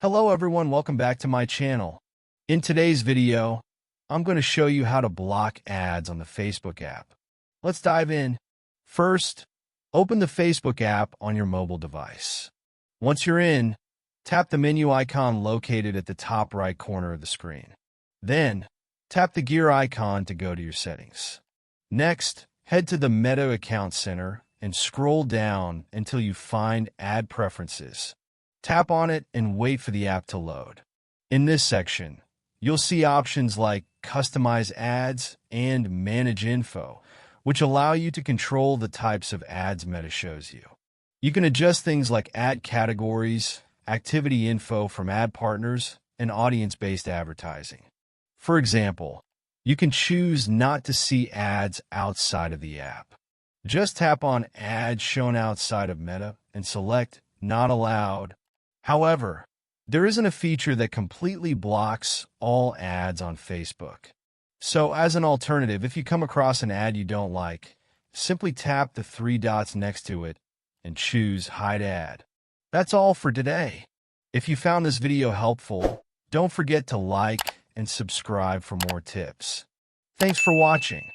Hello everyone, welcome back to my channel. In today's video, I'm going to show you how to block ads on the Facebook app. Let's dive in. First, open the Facebook app on your mobile device. Once you're in, tap the menu icon located at the top right corner of the screen. Then, tap the gear icon to go to your settings. Next, head to the Meta Account Center and scroll down until you find Ad Preferences. Tap on it and wait for the app to load. In this section, you'll see options like Customize Ads and Manage Info, which allow you to control the types of ads Meta shows you. You can adjust things like ad categories, activity info from ad partners, and audience-based advertising. For example, you can choose not to see ads outside of the app. Just tap on Ads Shown Outside of Meta and select Not Allowed. However, there isn't a feature that completely blocks all ads on Facebook. So as an alternative, if you come across an ad you don't like, simply tap the three dots next to it and choose Hide Ad. That's all for today. If you found this video helpful, don't forget to like and subscribe for more tips. Thanks for watching.